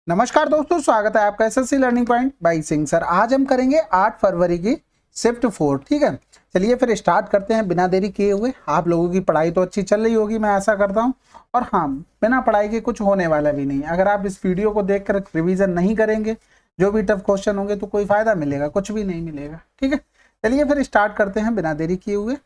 नमस्कार दोस्तों, स्वागत है आपका SSC learning point by Singh sir. आज हम करेंगे 8 फरवरी की शिफ्ट 4। ठीक है, चलिए फिर स्टार्ट करते हैं बिना देरी किए हुए। आप लोगों की पढ़ाई तो अच्छी चल रही होगी, मैं आशा करता हूं। और हाँ, बिना पढ़ाई के कुछ होने वाला भी नहीं। अगर आप इस वीडियो को देखकर रिवीजन नहीं करेंगे, जो भी टफ क्वेश्चन होंगे, तो कोई फायदा मिलेगा? कुछ भी नहीं मिलेगा। ठीक है, चलिए फिर स्टार्ट करते हैं बिना देरी किए हुए।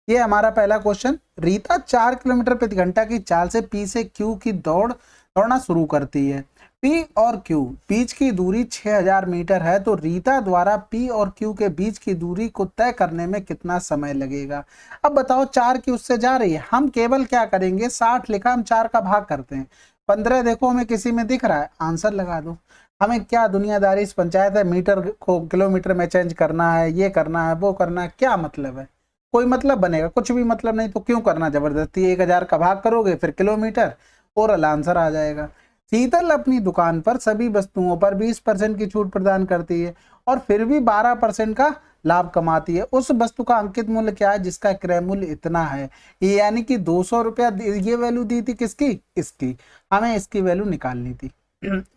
ये हमारा पहला क्वेश्चन। रीता 4 किलोमीटर प्रति घंटा की चाल से पी से क्यू की दौड़ना शुरू करती है। पी और क्यू बीच की दूरी 6000 मीटर है, तो रीता द्वारा पी और क्यू के बीच की दूरी को तय करने में कितना समय लगेगा? अब बताओ, 4 की उससे जा रही है। हम केवल क्या करेंगे, 60 लिखा, हम 4 का भाग करते हैं। 15 देखो हमें किसी में दिख रहा है, आंसर लगा दो। हमें क्या दुनियादारी इस पंचायत है, मीटर को किलोमीटर में चेंज करना है, ये करना है, वो करना है, क्या मतलब है? कोई मतलब बनेगा? कुछ भी मतलब नहीं। तो क्यों करना जबरदस्ती? 1000 का भाग करोगे, फिर किलोमीटर, ओरल आंसर आ जाएगा। शीतल अपनी दुकान पर सभी वस्तुओं पर 20% की छूट प्रदान करती है और फिर भी 12% का लाभ कमाती है। उस वस्तु का अंकित मूल्य क्या है जिसका क्रय मूल्य इतना है? ये यानी कि 200 रुपया ये वैल्यू दी थी किसकी? इसकी। हमें इसकी वैल्यू निकालनी थी।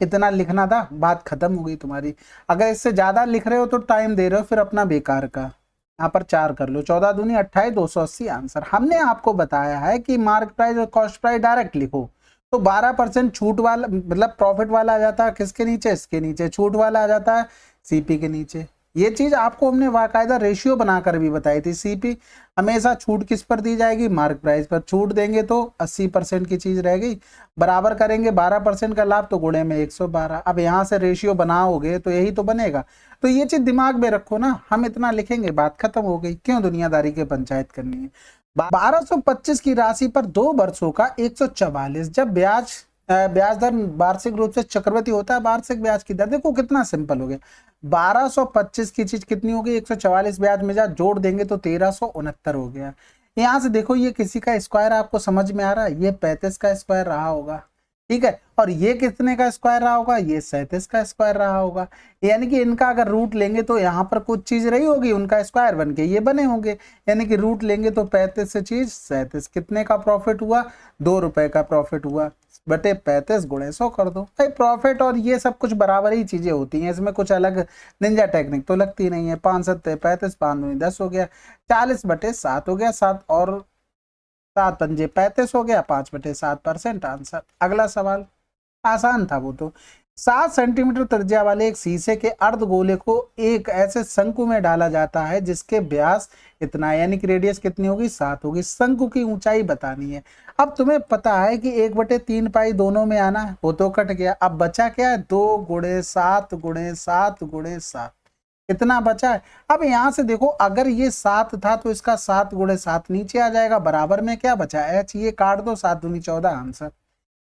इतना लिखना था, बात खत्म हो गई तुम्हारी। अगर इससे ज्यादा लिख रहे हो तो टाइम दे रहे हो फिर अपना बेकार का। यहाँ पर 4 कर लो, 14 दूनी 28, 280 आंसर। हमने आपको बताया है कि मार्क प्राइस और कॉस्ट प्राइस डायरेक्ट लिखो। तो 12% छूट वाला मतलब प्रॉफिट वाला आ जाता है किसके नीचे? इसके नीचे। छूट वाला आ जाता है सीपी के नीचे। ये चीज आपको हमने बाकायदा रेशियो बनाकर भी बताई थी। सीपी हमेशा छूट किस पर दी जाएगी? मार्क प्राइस पर। छूट देंगे तो 80% की चीज रह गई, बराबर करेंगे 12% का लाभ, तो गुणे में 112। अब यहाँ से रेशियो बनाओगे तो यही तो बनेगा। तो ये चीज दिमाग में रखो ना, हम इतना लिखेंगे, बात खत्म हो गई। क्यों दुनियादारी की पंचायत करनी है? 1225 की राशि पर 2 वर्षों का 144। जब ब्याज दर वार्षिक रूप से चक्रवृद्धि होता है, वार्षिक ब्याज की दर देखो कितना सिंपल हो गया। 1225 की चीज कितनी होगी? 144 ब्याज में जा जोड़ देंगे तो 1369 हो गया। यहां से देखो, ये किसी का स्क्वायर आपको समझ में आ रहा है? ये 35 का स्क्वायर रहा होगा, ठीक है। और ये कितने का स्क्वायर रहा होगा? ये 37 का स्क्वायर रहा होगा। यानी कि इनका अगर रूट लेंगे तो यहाँ पर कुछ चीज रही होगी, उनका स्क्वायर बन के ये बने होंगे। यानी कि रूट लेंगे तो 35 से चीज 37। कितने का प्रॉफिट हुआ? 2 रुपए का प्रॉफिट हुआ, बटे 35 गुणे 100 कर दो। भाई प्रॉफिट और ये सब कुछ बराबर ही चीजें होती हैं, इसमें कुछ अलग निंजा टेक्निक तो लगती नहीं है। 5 सत्ते 35, 5 दूनी 10 हो गया, 40/7 हो गया। 7 और 7 पंजे 35 हो गया, 5/7% आंसर। अगला सवाल आसान था वो तो। 7 सेंटीमीटर त्रिज्या वाले एक शीशे के अर्धगोले को एक ऐसे शंकु में डाला जाता है जिसके व्यास इतना, यानी कि रेडियस कितनी होगी? 7 होगी। शंकु की ऊंचाई बतानी है। अब तुम्हें पता है कि 1/3 पाई दोनों में आना है, वो तो कट गया। अब बचा क्या है? 2 गुणे 7 गुणे 7 गुणे 7, इतना बचा है। अब यहां से देखो, अगर ये 7 था तो इसका 7 गुणे 7 नीचे आ जाएगा, बराबर में क्या बचा? एच। ये काट दो, 7 दूनी 14 आंसर।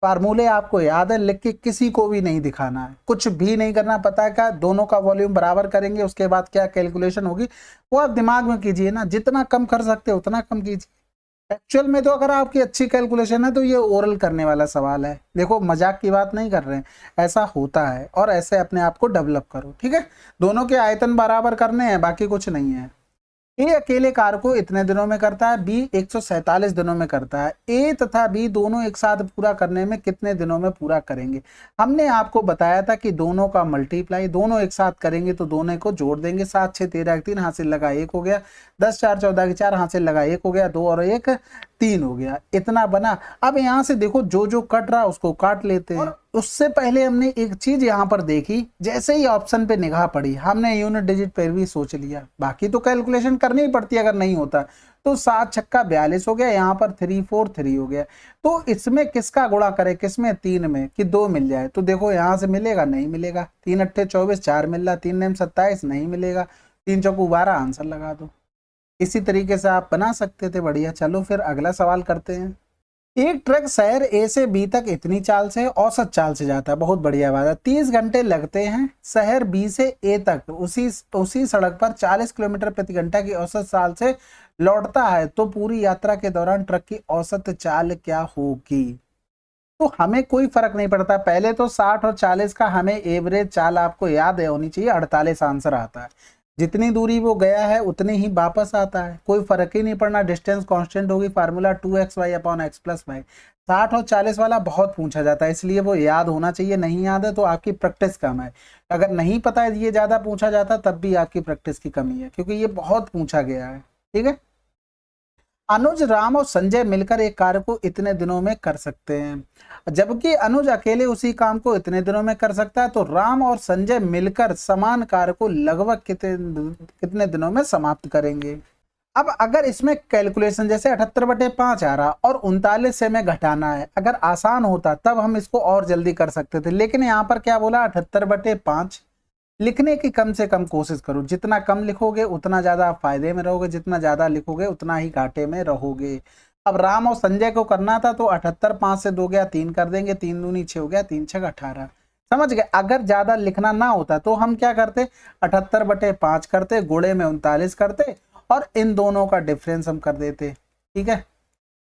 फार्मूले आपको याद है, लिख के किसी को भी नहीं दिखाना है, कुछ भी नहीं करना। पता है क्या? दोनों का वॉल्यूम बराबर करेंगे, उसके बाद क्या कैलकुलेशन होगी वो आप दिमाग में कीजिए ना। जितना कम कर सकते हो उतना कम कीजिए। एक्चुअल में तो अगर आपकी अच्छी कैलकुलेशन है तो ये ओरल करने वाला सवाल है। देखो, मजाक की बात नहीं कर रहे हैं, ऐसा होता है। और ऐसे अपने आप को डेवलप करो, ठीक है। दोनों के आयतन बराबर करने हैं, बाकी कुछ नहीं है। ए अकेले कार्य को इतने दिनों में करता है, बी 147 दिनों में करता है। ए तथा बी दोनों एक साथ पूरा करने में कितने दिनों में पूरा करेंगे? हमने आपको बताया था कि दोनों का मल्टीप्लाई, दोनों एक साथ करेंगे तो दोनों को जोड़ देंगे। 7 6 13 3, हासिल लगा 1 हो गया। 10 4 14 की 4, हासिल लगा 1 हो गया। 2 और 1 3 हो गया, इतना बना। अब यहाँ से देखो, जो जो कट रहा उसको काट लेते हैं। उससे पहले हमने एक चीज यहाँ पर देखी, जैसे ही ऑप्शन पे निगाह पड़ी हमने यूनिट डिजिट पर भी सोच लिया। बाकी तो कैलकुलेशन करनी ही पड़ती है अगर नहीं होता तो। 7 छक्का 42 हो गया, यहाँ पर 3 4 3 हो गया। तो इसमें किसका गुणा करें? किसमें? 3 में, कि 2 मिल जाए। तो देखो यहाँ से मिलेगा, नहीं मिलेगा। 3 अट्ठे 24, 4 मिल रहा, 3 नेम 27, नहीं मिलेगा। 3 चौकू 12, आंसर लगा दो। इसी तरीके से आप बना सकते थे। बढ़िया, चलो फिर अगला सवाल करते हैं। एक ट्रक शहर ए से बी तक इतनी चाल से, औसत चाल से जाता है। बहुत बढ़िया बात है। 30 घंटे लगते हैं। शहर बी से ए तक उसी सड़क पर 40 किलोमीटर प्रति घंटा की औसत चाल से लौटता है, तो पूरी यात्रा के दौरान ट्रक की औसत चाल क्या होगी? तो हमें कोई फर्क नहीं पड़ता। पहले तो 60 और 40 का हमें एवरेज चाल आपको याद है होनी चाहिए, 48 आंसर आता है। जितनी दूरी वो गया है उतनी ही वापस आता है, कोई फर्क ही नहीं पड़ना, डिस्टेंस कांस्टेंट होगी, फार्मूला 2xy/x+y। 60 और 40 वाला बहुत पूछा जाता है, इसलिए वो याद होना चाहिए, नहीं याद है तो आपकी प्रैक्टिस कम है। अगर नहीं पता है ये ज्यादा पूछा जाता तब भी आपकी प्रैक्टिस की कमी है, क्योंकि ये बहुत पूछा गया है। ठीक है, अनुज, राम और संजय मिलकर एक कार्य को इतने दिनों में कर सकते हैं, जबकि अनुज अकेले उसी काम को इतने दिनों में कर सकता है, तो राम और संजय मिलकर समान कार्य को लगभग कितने दिनों में समाप्त करेंगे। अब अगर इसमें कैलकुलेशन जैसे 78/5 आ रहा और 39 से में घटाना है, अगर आसान होता तब हम इसको और जल्दी कर सकते थे, लेकिन यहाँ पर क्या बोला 78/5 लिखने की कम से कम कोशिश करो, जितना कम लिखोगे उतना ज्यादा आप फायदे में रहोगे, जितना ज्यादा लिखोगे उतना ही घाटे में रहोगे। अब राम और संजय को करना था तो 78, 5 से 2 गया 3 कर देंगे, 3 दूनी 6 हो गया, 3 6 18। समझ गए। अगर ज्यादा लिखना ना होता तो हम क्या करते, 78/5 करते, गुणे में 39 करते और इन दोनों का डिफरेंस हम कर देते। ठीक है,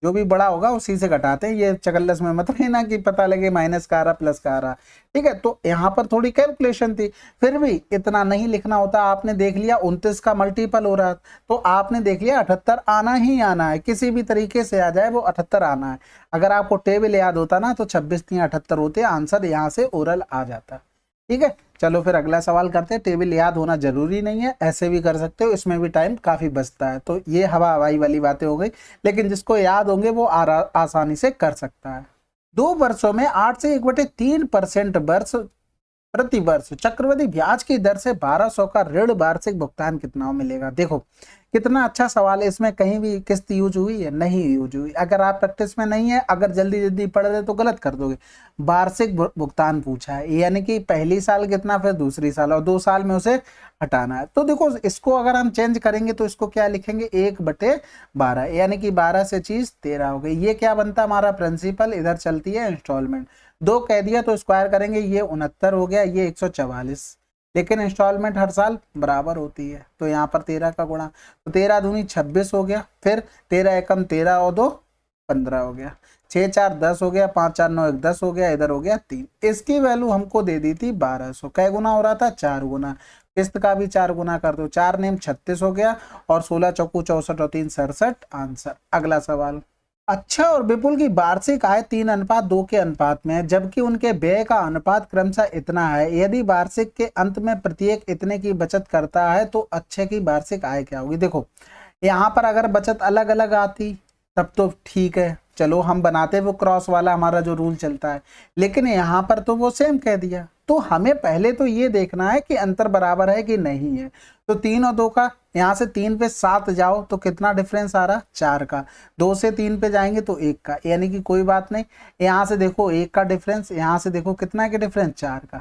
जो भी बड़ा होगा उसी से घटाते हैं, ये चकल्लस में मत लेना कि पता लगे माइनस का आ रहा प्लस का आ रहा। ठीक है, तो यहाँ पर थोड़ी कैलकुलेशन थी, फिर भी इतना नहीं लिखना होता। आपने देख लिया 29 का मल्टीपल हो रहा, तो आपने देख लिया 78 आना ही आना है, किसी भी तरीके से आ जाए वो 78 आना है। अगर आपको टेबल याद होता ना तो 26 3 78 होते, आंसर यहाँ से ओरल आ जाता। ठीक है, चलो फिर अगला सवाल करते हैं। टेबल याद होना जरूरी नहीं है, ऐसे भी कर सकते हो, इसमें भी टाइम काफी बचता है। तो ये हवा हवाई वाली बातें हो गई, लेकिन जिसको याद होंगे वो आसानी से कर सकता है। 2 वर्षों में 8 से 1/3% वर्ष प्रति वर्ष चक्रवृद्धि ब्याज की दर से 1200 का ऋण वार्षिक भुगतान कितना मिलेगा। देखो कितना अच्छा सवाल है, इसमें कहीं भी किस्त यूज हुई है, नहीं यूज हुई। अगर आप प्रैक्टिस में नहीं है, अगर जल्दी जल्दी पढ़ रहे तो गलत कर दोगे। वार्षिक भुगतान पूछा है, यानी कि पहली साल कितना, फिर दूसरी साल, और 2 साल में उसे हटाना है। तो देखो इसको अगर हम चेंज करेंगे तो इसको क्या लिखेंगे, 1/12, यानी कि 12 से चीज 13 हो गई। ये क्या बनता हमारा प्रिंसिपल, इधर चलती है इंस्टॉलमेंट। 2 कह दिया तो स्क्वायर करेंगे, ये 69 हो गया, ये 144, लेकिन इंस्टॉलमेंट हर साल बराबर होती है, तो यहाँ पर 13 का गुणा, तो 13 दूनी 26 हो गया, फिर 13 एकम 13 और 2 15 हो गया, 6 4 10 हो गया, 5 4 9 1 10 हो गया, इधर हो गया 3। इसकी वैल्यू हमको दे दी थी 1200। कै गुना हो रहा था, 4 गुना। किस्त का भी 4 गुना कर दो, 4 नेम 36 हो गया, और 16 चौकू 64 और 3 67 आंसर। अगला सवाल, अच्छा और विपुल की वार्षिक आय 3:2 के अनुपात में है, जबकि उनके व्यय का अनुपात क्रमशः इतना है। यदि वार्षिक के अंत में प्रत्येक इतने की बचत करता है तो अच्छे की वार्षिक आय क्या होगी। देखो यहाँ पर अगर बचत अलग अलग आती तब तो ठीक है, चलो हम बनाते वो क्रॉस वाला हमारा जो रूल चलता है, लेकिन यहाँ पर तो वो सेम कह दिया। तो हमें पहले तो ये देखना है कि अंतर बराबर है कि नहीं है। तो 3 और 2 का, यहाँ से 3 पे 7 जाओ तो कितना डिफरेंस आ रहा, 4 का। 2 से 3 पे जाएंगे तो 1 का, यानी कि कोई बात नहीं। यहाँ से देखो 1 का डिफरेंस, यहाँ से देखो कितना के डिफरेंस, 4 का।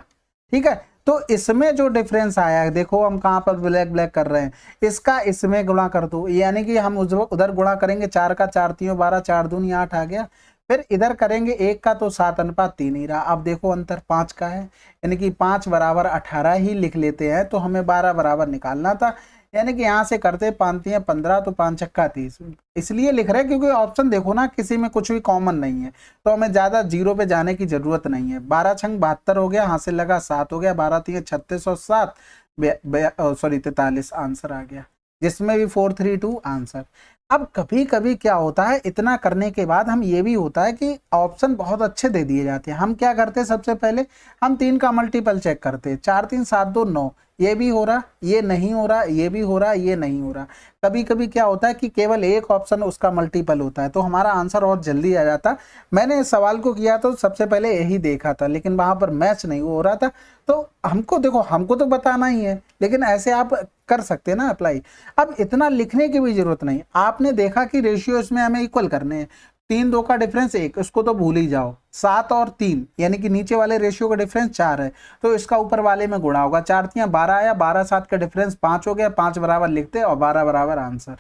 ठीक है, तो इसमें जो डिफरेंस आया है, देखो हम कहाँ पर ब्लैक ब्लैक कर रहे हैं, इसका इसमें गुणा कर दो, यानी कि हम उधर गुणा करेंगे, 4 का 4 3 12, 4 दूनी 8 आ गया। फिर इधर करेंगे 1 का तो 7:3 ही रहा। अब देखो अंतर 5 का है, यानी कि 5 बराबर 18 ही लिख लेते हैं, तो हमें 12 बराबर निकालना था। यानी कि यहाँ से करते 5 3 15, तो 5 छक्का 30, इसलिए लिख रहे हैं क्योंकि ऑप्शन देखो ना किसी में कुछ भी कॉमन नहीं है, तो हमें ज्यादा जीरो पे जाने की जरूरत नहीं है। 12 छंग 72 हो गया, हाथ से लगा 7 हो गया, 12 3 36 और 7 43 आंसर आ गया, जिसमें भी 432 आंसर। अब कभी कभी क्या होता है, इतना करने के बाद हम ये भी होता है कि ऑप्शन बहुत अच्छे दे दिए जाते हैं। हम क्या करते हैं, सबसे पहले हम 3 का मल्टीपल चेक करते हैं, 4 3 7 2 9, ये भी हो रहा, ये नहीं हो रहा, ये भी हो रहा, ये नहीं हो रहा। कभी कभी क्या होता है कि केवल एक ऑप्शन उसका मल्टीपल होता है, तो हमारा आंसर और जल्दी आ जाता। मैंने इस सवाल को किया तो सबसे पहले यही देखा था, लेकिन वहां पर मैच नहीं हो रहा था। तो हमको देखो, हमको तो बताना ही है, लेकिन ऐसे आप कर सकते हैं ना अप्लाई। अब इतना लिखने की भी जरूरत नहीं, आपने देखा कि रेशियो इसमें हमें इक्वल करने हैं। 3 2 का डिफरेंस 1, इसको तो भूल ही जाओ। 7 और 3, यानी कि नीचे वाले रेशियो का डिफरेंस 4 है, तो इसका ऊपर वाले में गुणा होगा। 4 3 12 आया, 12 7 का डिफरेंस 5 हो गया, 5 बराबर लिखते और 12 बराबर आंसर।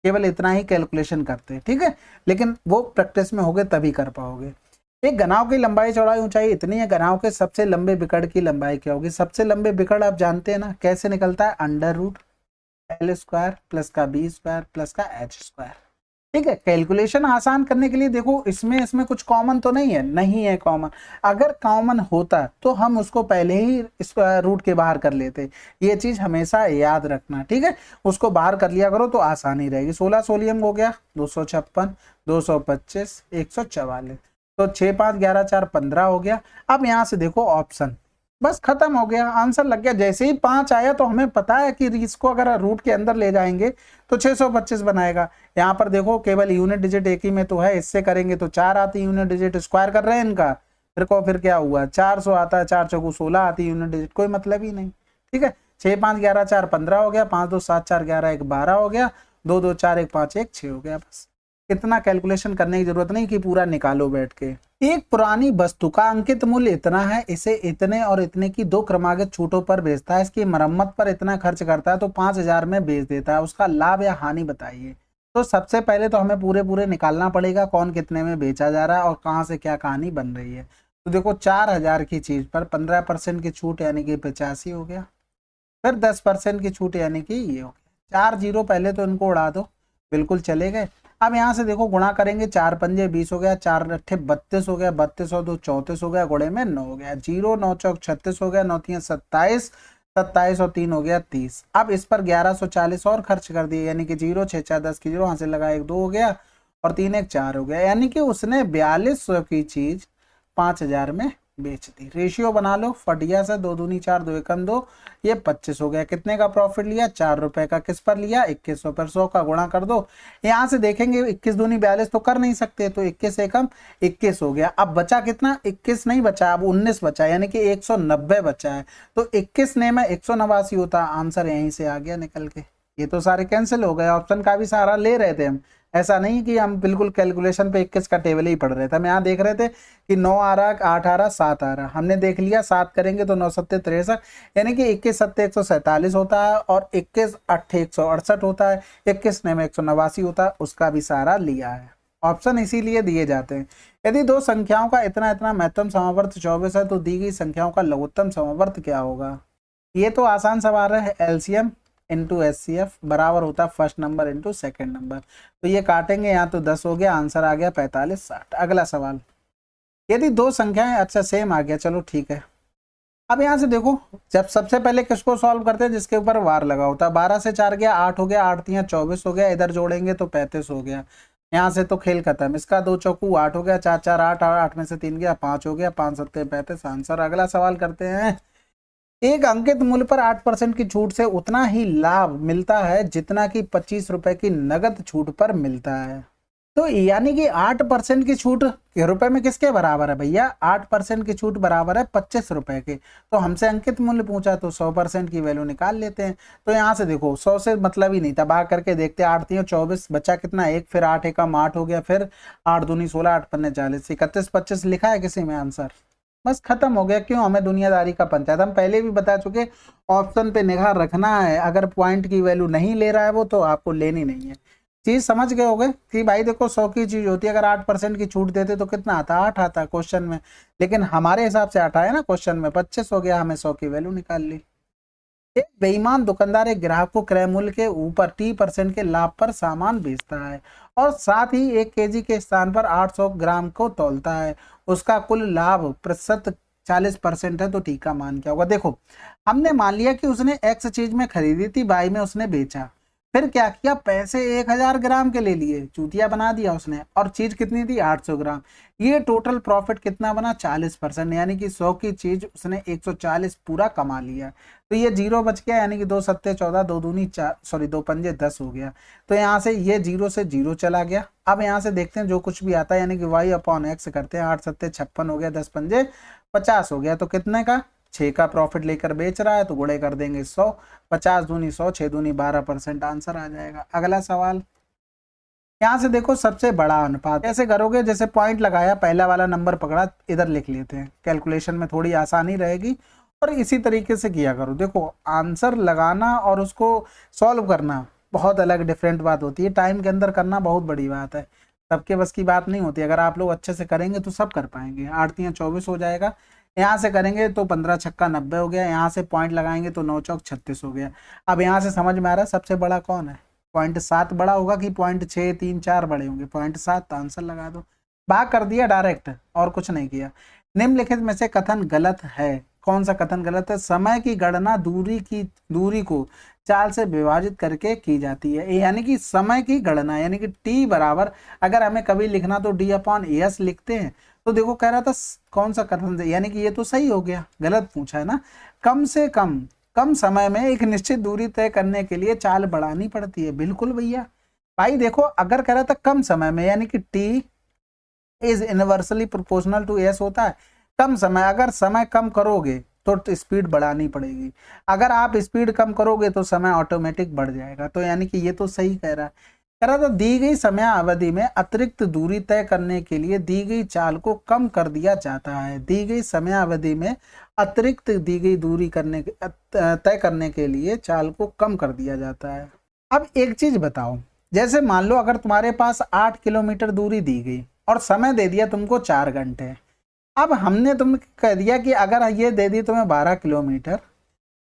केवल इतना ही कैलकुलेशन करते, ठीक है, लेकिन वो प्रैक्टिस में होगे तभी कर पाओगे। एक घनाव की लंबाई चौड़ाई ऊंचाई इतनी है, घनाव के सबसे लंबे बिकड़ की लंबाई क्या होगी। सबसे लंबे बिकड़ आप जानते हैं ना, कैसे निकलता है, √L² प्लस का B² प्लस का H²। ठीक है। कैलकुलेशन आसान करने के लिए देखो इसमें कुछ कॉमन तो नहीं है कॉमन। अगर कॉमन होता तो हम उसको पहले ही इस रूट के बाहर कर लेते, ये चीज हमेशा याद रखना, ठीक है। उसको बाहर कर लिया करो तो आसानी रहेगी। 16 सोलियम हो गया 256, 225, 144, तो 6 5 11 4 15 हो गया। अब यहाँ से देखो ऑप्शन, बस खत्म हो गया, आंसर लग गया। जैसे ही 5 आया तो हमें पता है कि इसको अगर रूट के अंदर ले जाएंगे तो 625 बनाएगा। यहाँ पर देखो केवल यूनिट डिजिट एक ही में तो है, इससे करेंगे तो 4 आती यूनिट डिजिट, स्क्वायर कर रहे हैं इनका, फिर क्या हुआ 400 आता है, 4 चौको 16 आती यूनिट डिजिट, कोई मतलब ही नहीं, ठीक है। 6 5 11 4 15 हो गया, 5 2 7 4 11 1 12 हो गया, 2 2 4 1 5 1 6 हो गया। बस इतना कैलकुलेशन करने की जरूरत नहीं कि पूरा निकालो बैठ के। एक पुरानी वस्तु का अंकित मूल्य इतना है, इसे इतने और इतने की 2 क्रमागत छूटों पर बेचता है, इसकी मरम्मत पर इतना खर्च करता है तो 5000 में बेच देता है, उसका लाभ या हानि बताइए। तो सबसे पहले तो हमें पूरे निकालना पड़ेगा कौन कितने में बेचा जा रहा है और कहाँ से क्या कहानी बन रही है। तो देखो 4000 की चीज पर 15% की छूट यानी कि 85 हो गया, फिर 10% की छूट यानी कि ये हो गया। 4 जीरो पहले तो इनको उड़ा दो, बिल्कुल चले गए। अब यहाँ से देखो गुणा करेंगे, 4 पंजे 20 हो गया, 4 अट्ठे 32 हो गया, 32 और 2 34 हो गया, गुणे में 9 हो गया, 0 9 चौक 36 हो गया, 9 3 27, 27 और 3 हो गया 30। अब इस पर 1140 और खर्च कर दिए यानी कि 0 6 4 10 की 0 हाथ से लगा 1 2 हो गया और 3 1 4 हो गया, यानी कि उसने 4200 की चीज 5000 में बेच दी। रेशियो बना लो फटिया से, 2 दूनी 4 2 एकम 2, ये 25 हो गया। कितने का प्रॉफिट लिया? 4 रुपए का। किस पर लिया? 2100 पर। 100 का गुणा कर दो, यहाँ से देखेंगे 21 दूनी 42 तो कर नहीं सकते, तो 21 एकम 21 हो गया। अब बचा कितना? 21 नहीं बचा, अब 19 बचा यानी कि 190 बचा है, तो 21 ने में 189 होता, आंसर यहीं से आ गया निकल के। ये तो सारे कैंसिल हो गए, ऑप्शन का भी सहारा ले रहे थे हम, ऐसा नहीं कि हम बिल्कुल कैलकुलेशन पे 21 का टेबल ही पढ़ रहे थे। हम यहाँ देख रहे थे कि 9 आ रहा, 8 आ रहा, 7 आ रहा, हमने देख लिया 7 करेंगे तो 9 7 63, यानी कि 21 7 147 होता है और 21 8 168 होता है, 21 ने में 189 होता है, उसका भी सहारा लिया है। ऑप्शन इसीलिए दिए जाते हैं। यदि दो संख्याओं का इतना इतना महत्तम समवर्त 24 है तो दी गई संख्याओं का लघुत्तम समवर्त क्या होगा? ये तो आसान सवाल है, एलसीएम इंटू एचसीएफ बराबर होता है first number into second number. तो ये काटेंगे, यहाँ तो 10 हो गया, आंसर आ गया 45 60। अगला सवाल, यदि दो संख्याएं, अच्छा सेम आ गया, चलो ठीक है। अब यहाँ से देखो, जब सबसे पहले किसको सॉल्व करते हैं? जिसके ऊपर वार लगा होता है। 12 से 4 गया 8 हो गया, 8 3 24 हो गया, इधर जोड़ेंगे तो 35 हो गया, यहाँ से तो खेल खत्म। इसका 2 चौकू 8 हो गया, 4 4 8 8 में से 3 गया 5 हो गया, 5 7 35 आंसर। अगला सवाल करते हैं, एक अंकित मूल्य पर 8% की छूट से उतना ही लाभ मिलता है जितना कि 25 रुपए की नगद छूट पर मिलता है। तो यानी कि 8% की छूट रुपए में किसके बराबर है भैया? 8% की छूट बराबर है 25 रुपए के। तो हमसे अंकित मूल्य पूछा तो 100% की वैल्यू निकाल लेते हैं। तो यहाँ से देखो 100 से मतलब ही नहीं था, भाग करके देखते, 8 3 24 बचा कितना? 1, फिर 8 एकम 8 हो गया, फिर 8 दूनी 16, 8 पन्ने 40, 31 25 लिखा है किसी में आंसर, बस खत्म हो गया। क्यों? हमें दुनियादारी का पंचायत, हम पहले भी बता चुके, ऑप्शन पे निगाह रखना है। अगर पॉइंट की वैल्यू नहीं ले रहा है वो, तो आपको लेनी नहीं है। चीज समझ गए होगे कि भाई देखो 100 की चीज होती है, अगर 8% की छूट देते तो कितना आता? 8 आता क्वेश्चन में, लेकिन हमारे हिसाब से 8 आया ना क्वेश्चन में, 25 हो गया, हमें 100 की वैल्यू निकाल ली। एक बेईमान दुकानदार एक ग्राहक को क्रय मूल्य के ऊपर 30% के लाभ पर सामान बेचता है और साथ ही 1 केजी के स्थान पर 800 ग्राम को तौलता है। उसका कुल लाभ प्रतिशत 40% है, तो टी का मान क्या होगा? देखो हमने मान लिया कि उसने एक्स चीज में खरीदी थी, वाई में उसने बेचा, फिर क्या किया? पैसे 1000 ग्राम के ले लिए, चूतिया बना दिया उसने, और चीज कितनी थी? 800 ग्राम। ये टोटल प्रॉफिट कितना बना? 40%, यानी कि 100 की चीज उसने 140 पूरा कमा लिया। तो ये 0 बच गया, यानी कि 2 सत्ते 14, 2 दूनी 4, सॉरी 2 पंजे 10 हो गया। तो यहाँ से ये 0 से 0 चला गया। अब यहाँ से देखते हैं जो कुछ भी आता है, यानी कि वाई अपॉन एक्स करते हैं, 8 सत्ते 56 हो गया, 10 पंजे 50 हो गया, तो कितने का? 6 का प्रॉफिट लेकर बेच रहा है, तो गुणे कर देंगे 100, 50 दूनी 100, 6 दूनी 12%, आंसर आ जाएगा। अगला सवाल, यहाँ से देखो सबसे बड़ा अनुपात कैसे करोगे? जैसे पॉइंट लगाया, पहला वाला नंबर पकड़ा, इधर लिख लेते हैं, कैलकुलेशन में थोड़ी आसानी रहेगी, और इसी तरीके से किया करो। देखो आंसर लगाना और उसको सॉल्व करना बहुत अलग डिफरेंट बात होती है, टाइम के अंदर करना बहुत बड़ी बात है, सबके बस की बात नहीं होती। अगर आप लोग अच्छे से करेंगे तो सब कर पाएंगे। 8 3 24 हो जाएगा, यहाँ से करेंगे तो 15 छक्का 90 हो गया, यहाँ से पॉइंट लगाएंगे तो 9 चौक 36 हो गया। अब यहाँ से समझ में आ रहा है सबसे बड़ा कौन है? 0.7 बड़ा होगा कि 0.634 बड़े होंगे? 0.7, आंसर लगा दो। भाग कर दिया डायरेक्ट, और कुछ नहीं किया। निम्नलिखित में से कथन गलत है। कौन सा कथन गलत है? समय की गणना दूरी को चाल से विभाजित करके की जाती है। यानी कि समय की गणना, यानी कि टी बराबर, अगर हमें कभी लिखना तो d/s लिखते हैं। तो देखो कह रहा था कौन सा कथन, यानी कि ये तो सही हो गया, गलत पूछा है ना। कम से कम समय में एक निश्चित दूरी तय करने के लिए चाल बढ़ानी पड़ती है। बिल्कुल भैया। भाई देखो, अगर कह रहा था कम समय में, यानी कि T is inversely proportional to S होता है। कम समय, अगर समय कम करोगे तो स्पीड बढ़ानी पड़ेगी, अगर आप स्पीड कम करोगे तो समय ऑटोमेटिक बढ़ जाएगा। तो यानी कि ये तो सही कह रहा है। कह रहा था दी गई समय अवधि में अतिरिक्त दूरी तय करने के लिए दी गई चाल को कम कर दिया जाता है। दी गई समय अवधि में अतिरिक्त दी गई दूरी तय करने के लिए चाल को कम कर दिया जाता है। अब एक चीज बताओ, जैसे मान लो अगर तुम्हारे पास 8 किलोमीटर दूरी दी गई और समय दे दिया तुमको 4 घंटे। अब हमने तुम कह दिया कि अगर ये दे दी तुम्हें 12 किलोमीटर,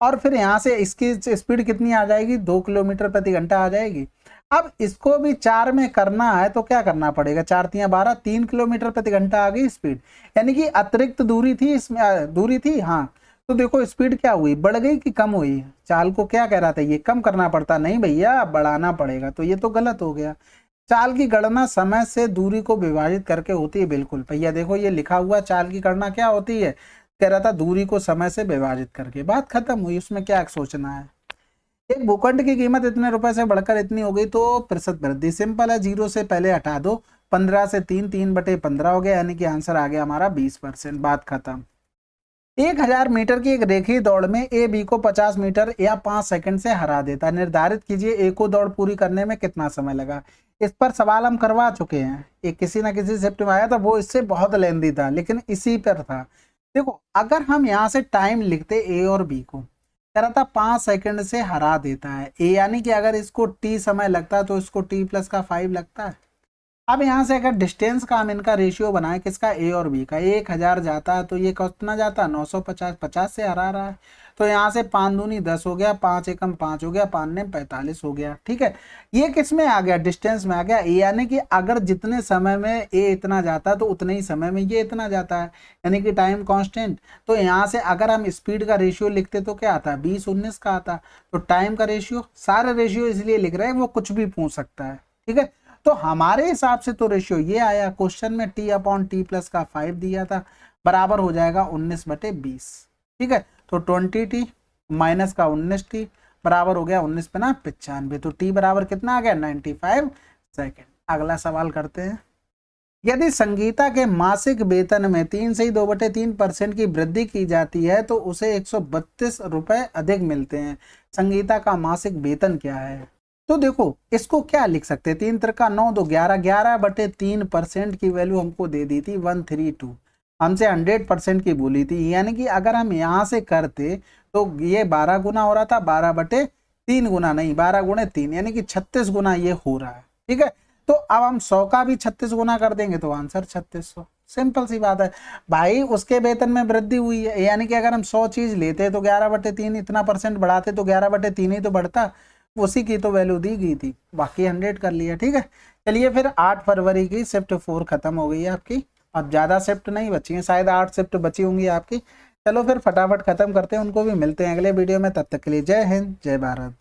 और फिर यहाँ से इसकी स्पीड कितनी आ जाएगी? 2 किलोमीटर प्रति घंटा आ जाएगी। अब इसको भी 4 में करना है तो क्या करना पड़ेगा? 4 × 12, 3 किलोमीटर प्रति घंटा आ गई स्पीड, यानी कि अतिरिक्त दूरी थी इसमें, दूरी थी। हाँ, तो देखो स्पीड क्या हुई, बढ़ गई कि कम हुई? चाल को क्या कह रहा था, ये कम करना पड़ता, नहीं भैया बढ़ाना पड़ेगा। तो ये तो गलत हो गया। चाल की गणना समय से दूरी को विभाजित करके होती है। बिल्कुल भैया, देखो ये लिखा हुआ, चाल की गणना क्या होती है? कह रहा था दूरी को समय से विभाजित करके, बात खत्म हुई, उसमें क्या सोचना है। एक भूखंड की कीमत इतने रुपए से बढ़कर इतनी हो गई तो प्रतिशत वृद्धि, सिंपल है, 0 से पहले हटा दो, 15 से 3/15 हो गया, यानी कि आंसर आ गया हमारा 20%, बात खत्म। 1000 मीटर की एक रेखीय दौड़ में ए बी को 50 मीटर या 5 सेकंड से हरा देता है। निर्धारित कीजिए ए को दौड़ पूरी करने में कितना समय लगा। इस पर सवाल हम करवा चुके हैं, एक किसी ना किसी शिफ्ट में आया था, वो इससे बहुत लेंदी था, लेकिन इसी पर था। देखो अगर हम यहाँ से टाइम लिखते ए और बी को, कह रहा था 5 सेकंड से हरा देता है ए, यानी कि अगर इसको टी समय लगता है तो इसको टी प्लस का 5 लगता है। अब यहाँ से अगर डिस्टेंस का हम इनका रेशियो बनाए, किसका? ए और बी का, 1000 जाता है तो ये कितना जाता है? 950, 50 से हरा रहा है। तो यहाँ से 5 दूनी 10 हो गया, 5 एकम 5 हो गया, 5 ने 45 हो गया। ठीक है, ये किस में आ गया? डिस्टेंस में आ गया। यानी कि अगर जितने समय में ए इतना जाता है तो उतने ही समय में ये इतना जाता है, यानी कि टाइम कांस्टेंट। तो यहाँ से अगर हम स्पीड का रेशियो लिखते तो क्या आता है? 20:19 का आता। तो टाइम का रेशियो, सारे रेशियो इसलिए लिख रहे हैं, वो कुछ भी पूछ सकता है। ठीक है, तो हमारे हिसाब से तो रेशियो ये आया। क्वेश्चन में t/t प्लस का 5 दिया था, बराबर हो जाएगा 19/20। ठीक है, तो 20t माइनस का 19t बराबर हो गया 19 × 95। तो t बराबर कितना आ गया? 95 सेकेंड। अगला सवाल करते हैं। यदि संगीता के मासिक वेतन में 3 से 2/3% की वृद्धि की जाती है तो उसे 132 रुपए अधिक मिलते हैं। संगीता का मासिक वेतन क्या है? तो देखो इसको क्या लिख सकते हैं, 3 × 9 तो 11, 11/3% की वैल्यू हमको दे दी थी 132, हमसे 100% की बोली थी। यानी कि अगर हम यहाँ से करते तो ये 12 गुना हो रहा था, 12/3 गुना नहीं, 12 × 3 यानी कि 36 गुना ये हो रहा है। ठीक है, तो अब हम 100 का भी 36 गुना कर देंगे तो आंसर 3600। सिंपल सी बात है भाई, उसके वेतन में वृद्धि हुई है, यानी कि अगर हम 100 चीज लेते तो 11/3 इतना परसेंट बढ़ाते तो 11/3 ही तो बढ़ता, उसी की तो वैल्यू दी गई थी, बाकी 100 कर लिया। ठीक है, चलिए फिर 8 फरवरी की शिफ्ट 4 खत्म हो गई है आपकी। अब ज़्यादा शिफ्ट नहीं बची है, शायद 8 शिफ्ट बची होंगी आपकी। चलो फिर फटाफट खत्म करते हैं, उनको भी मिलते हैं अगले वीडियो में। तब तक के लिए जय हिंद, जय भारत।